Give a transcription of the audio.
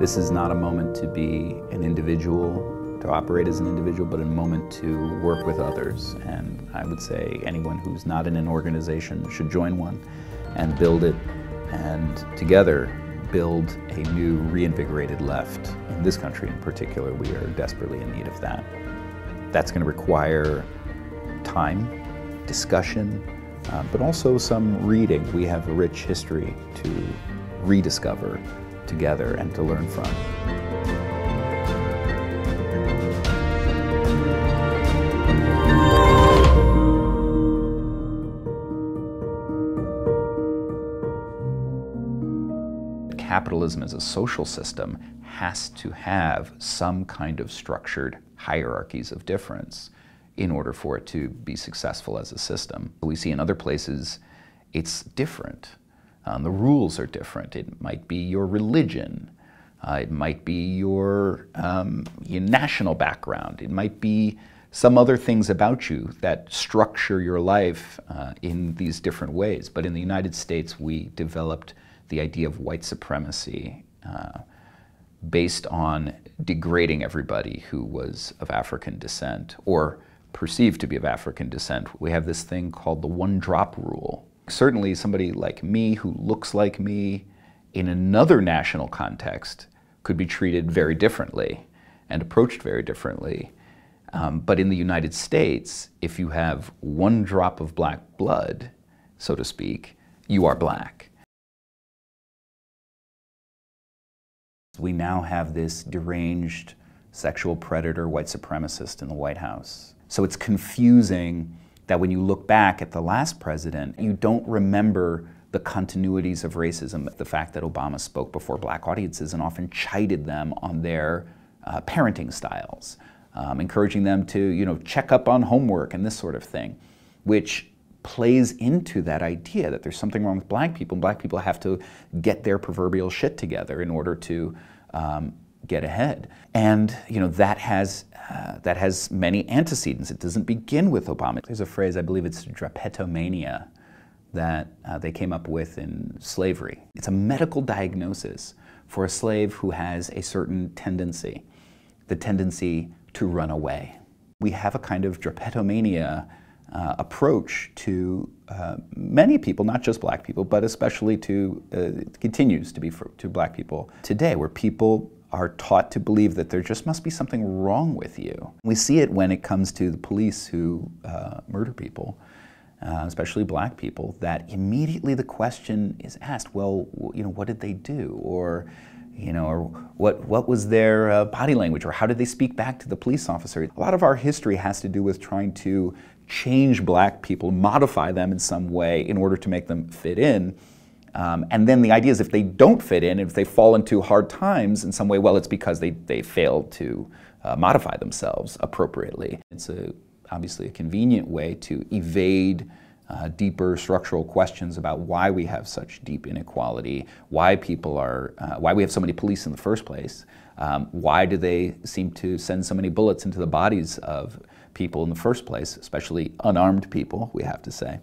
This is not a moment to be an individual, to operate as an individual, but a moment to work with others. And I would say anyone who's not in an organization should join one and build it, and together build a new reinvigorated left. In this country in particular, we are desperately in need of that. That's going to require time, discussion, but also some reading. We have a rich history to rediscover together and to learn from. Capitalism as a social system has to have some kind of structured hierarchies of difference in order for it to be successful as a system. We see in other places it's different. The rules are different. It might be your religion. It might be your national background. It might be some other things about you that structure your life in these different ways. But in the United States, we developed the idea of white supremacy based on degrading everybody who was of African descent or perceived to be of African descent. We have this thing called the one-drop rule. Certainly somebody like me who looks like me in another national context could be treated very differently and approached very differently. But in the United States, if you have one drop of black blood, so to speak, you are black. We now have this deranged sexual predator white supremacist in the White House. So it's confusing that when you look back at the last president, you don't remember the continuities of racism. The fact that Obama spoke before black audiences and often chided them on their parenting styles, encouraging them to, check up on homework and this sort of thing, which plays into that idea that there's something wrong with black people, and black people have to get their proverbial shit together in order to get ahead. And that has many antecedents. It doesn't begin with Obama. There's a phrase, I believe it's drapetomania, that they came up with in slavery. It's a medical diagnosis for a slave who has a certain tendency, the tendency to run away. We have a kind of drapetomania approach to many people, not just black people, but especially continues to be to black people today, where people are taught to believe that there just must be something wrong with you. We see it when it comes to the police who murder people, especially black people, that immediately the question is asked, well, what did they do? Or what was their body language, or how did they speak back to the police officer? A lot of our history has to do with trying to change black people, modify them in some way in order to make them fit in. And then the idea is if they don't fit in, if they fall into hard times in some way, well, it's because they failed to modify themselves appropriately. It's obviously a convenient way to evade deeper structural questions about why we have such deep inequality, why we have so many police in the first place, why do they seem to send so many bullets into the bodies of people in the first place, especially unarmed people, we have to say.